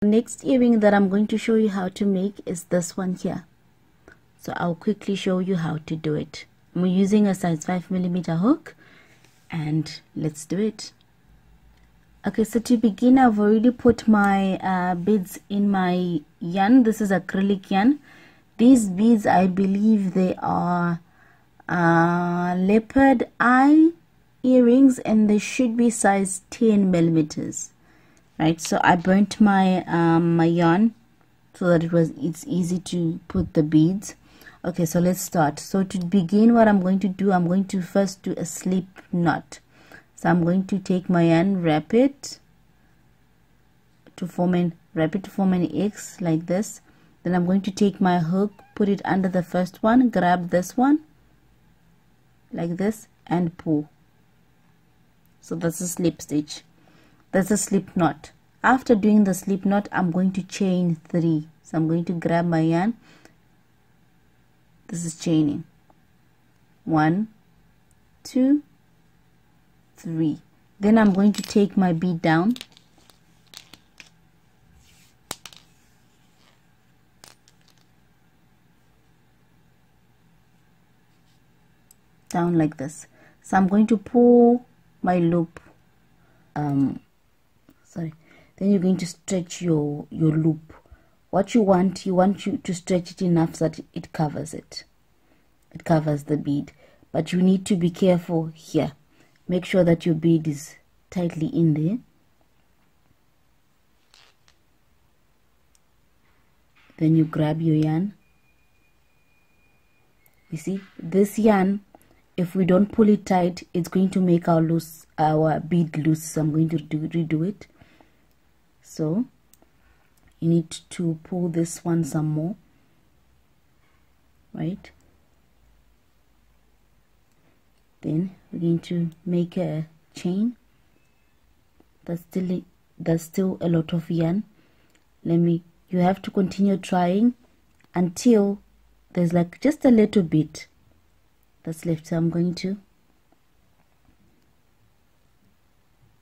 Next earring that I'm going to show you how to make is this one here. So I'll quickly show you how to do it. I'm using a size 5mm hook, and let's do it. Okay, so to begin, I've already put my beads in my yarn. This is acrylic yarn. These beads, I believe they are leopard eye earrings, and they should be size 10mm. Right, so I burnt my my yarn so that it's easy to put the beads. Okay, so let's start. So to begin, what I'm going to do, I'm going to first do a slip knot. So I'm going to take my yarn, wrap it to form an X like this. Then I'm going to take my hook, put it under the first one, grab this one like this and pull. So that's a slip stitch. That's a slip knot. After doing the slip knot, I'm going to chain 3. So I'm going to grab my yarn. This is chaining. 1, 2, 3. Then I'm going to take my bead down. Down like this. So I'm going to pull my loop. Then you're going to stretch your loop. What you want you to stretch it enough so that it covers it. It covers the bead. But you need to be careful here. Make sure that your bead is tightly in there. Then you grab your yarn. You see, this yarn, if we don't pull it tight, it's going to make our bead loose. So I'm going to redo it. So you need to pull this one some more, right? Then we're going to make a chain. That's still a lot of yarn. You have to continue trying until there's like just a little bit that's left. So I'm going to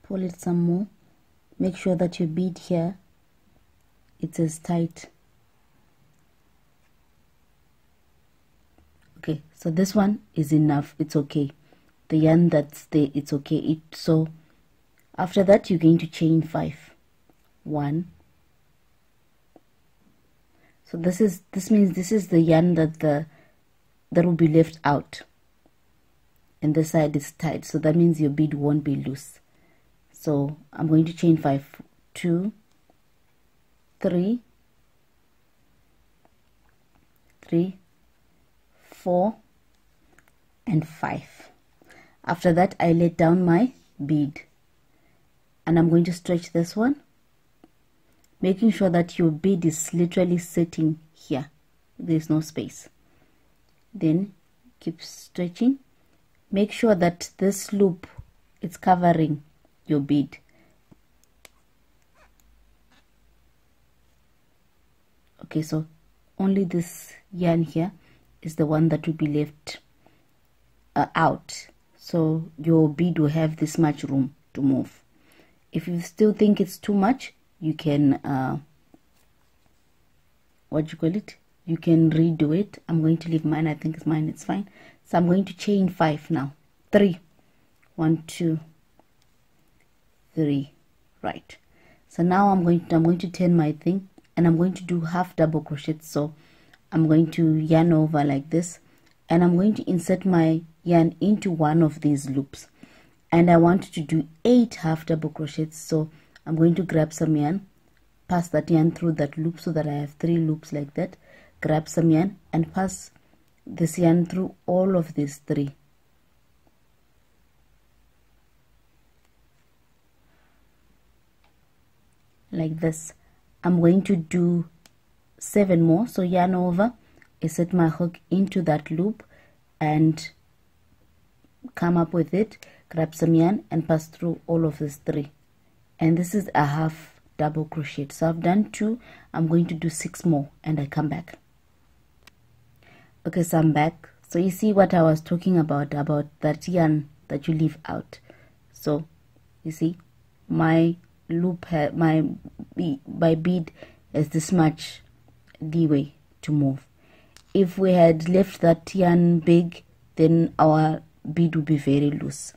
pull it some more. Make sure that your bead here, it's as tight. Okay, so this one is enough. It's okay. The yarn that's there, it's okay. So after that, you're going to chain 5. 1. So this means this is the yarn that will be left out, and the side is tight. So that means your bead won't be loose. So I'm going to chain 5, 2, 3, 4, and 5. After that, I let down my bead, and I'm going to stretch this one, making sure that your bead is literally sitting here. There's no space. Then keep stretching. Make sure that this loop is covering your bead. Okay, so only this yarn here is the one that will be left out, so your bead will have this much room to move. If you still think it's too much, you can you can redo it. I'm going to leave mine. I think it's mine, it's fine. So I'm going to chain 5 now. 3, 1, 2, 3. Right, so now I'm going to turn my thing, and I'm going to do half double crochet. So I'm going to yarn over like this, and I'm going to insert my yarn into one of these loops, and I want to do 8 half double crochets. So I'm going to grab some yarn, pass that yarn through that loop so that I have 3 loops like that. Grab some yarn and pass this yarn through all of these 3. Like this. I'm going to do 7 more. So yarn over, insert my hook into that loop and come up with it, grab some yarn and pass through all of these 3, and this is a half double crochet. So I've done 2. I'm going to do 6 more and I come back. Okay, so I'm back. So you see what I was talking about that yarn that you leave out. So you see my loop my bead has this much leeway to move. If we had left that yarn big, then our bead would be very loose.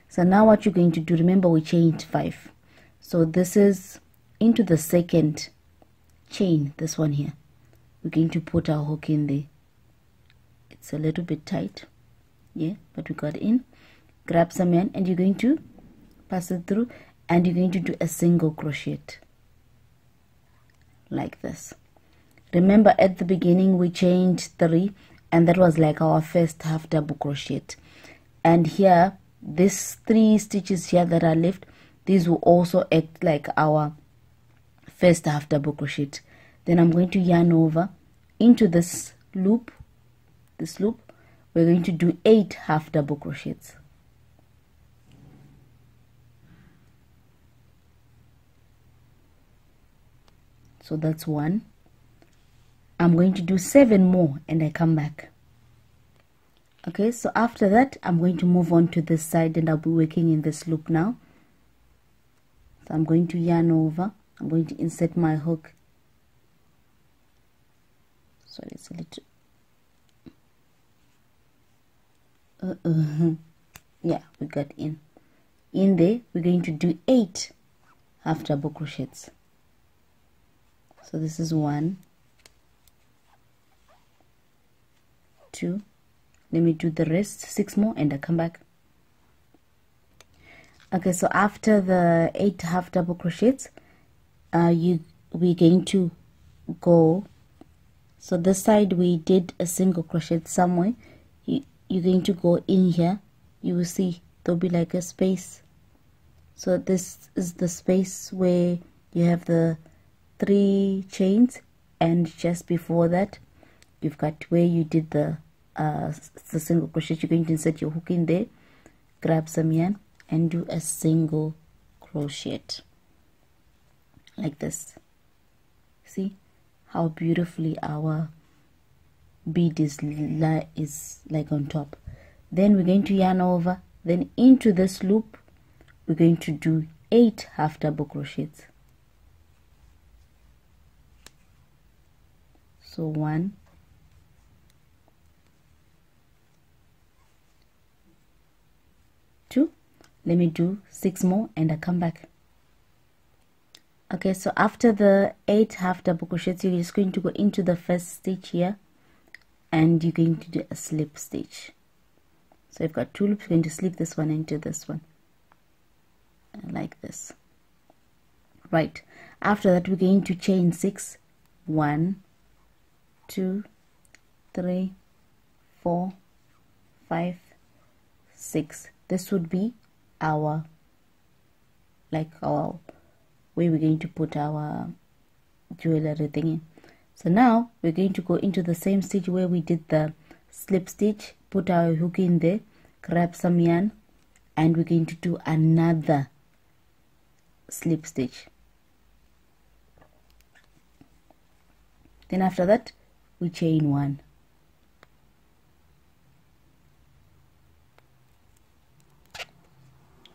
So now what you're going to do, remember we chained 5, so this is into the second chain, this one here. We're going to put our hook in there. It's a little bit tight, yeah, but we got in. Grab some yarn and you're going to pass it through, and you're going to do a single crochet like this. Remember at the beginning we chained 3, and that was like our first half double crochet. And here, these 3 stitches here that are left, these will also act like our first half double crochet. Then I'm going to yarn over into this loop. We're going to do 8 half double crochets. So that's 1. I'm going to do 7 more and I come back. Okay, so after that I'm going to move on to this side and I'll be working in this loop now. So I'm going to yarn over. I'm going to insert my hook. Sorry, it's a little yeah, we got in there. We're going to do 8 half double crochets. So this is 1, 2, let me do the rest, 6 more and I come back. Okay, so after the 8 half double crochets, we're going to go, so this side we did a single crochet somewhere. You're going to go in here, you will see there'll be like a space. So this is the space where you have the 3 chains, and just before that you've got where you did the single crochet. You're going to insert your hook in there, grab some yarn and do a single crochet like this. See how beautifully our bead is like on top. Then we're going to yarn over, then into this loop we're going to do 8 half double crochets. So 1, 2, let me do 6 more and I come back. Okay, so after the 8 half double crochets, you're just going to go into the first stitch here and you're going to do a slip stitch. So you've got 2 loops, you're going to slip this one into this one like this. Right, after that we're going to chain 6, 1, 2, 3, 4, 5, 6. This would be our where we're going to put our jewelry thing in. So now we're going to go into the same stitch where we did the slip stitch, put our hook in there, grab some yarn, and we're going to do another slip stitch. Then after that we chain 1.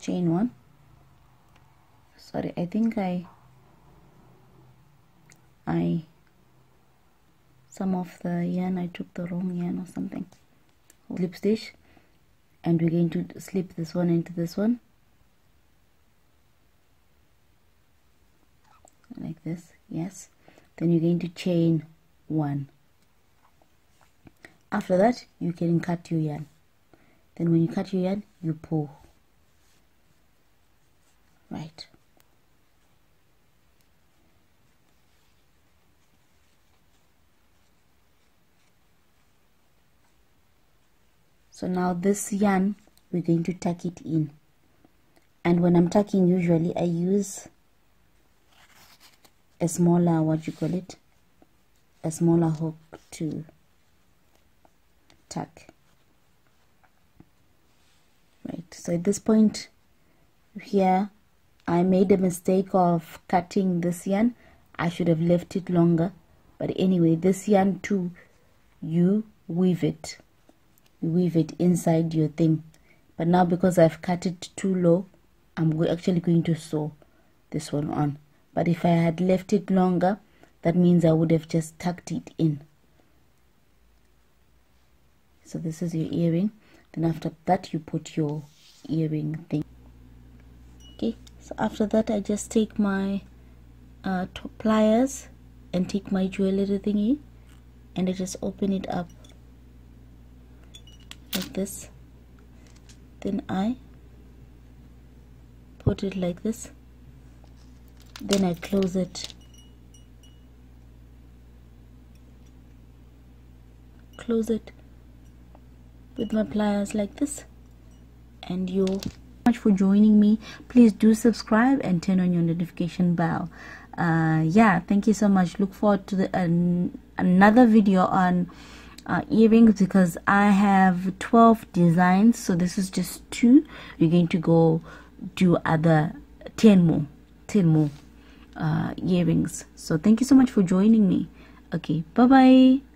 Chain 1. Sorry, I think some of the yarn, I took the wrong yarn or something. Slip stitch, and we're going to slip this one into this one like this. Yes, then you're going to chain 1. After that you can cut your yarn. Then when you cut your yarn you pull. Right, so now this yarn we're going to tuck it in, and when I'm tucking usually I use a smaller a smaller hook to tuck. Right, so at this point here I made a mistake of cutting this yarn. I should have left it longer, but anyway, this yarn too, you weave it inside your thing. But now because I've cut it too low, I'm actually going to sew. this one on. But if I had left it longer, that means I would have just tucked it in. So this is your earring. Then after that you put your earring thing. Okay, so after that I just take my top pliers and take my jewelry thingy, and I just open it up like this. Then I put it like this. Then I close it. Close it with my pliers like this. And you much for joining me. Please do subscribe and turn on your notification bell. Yeah, thank you so much. Look forward to another video on earrings, because I have 12 designs, so this is just 2. We're going to go do other 10 more earrings. So thank you so much for joining me. Okay, bye bye.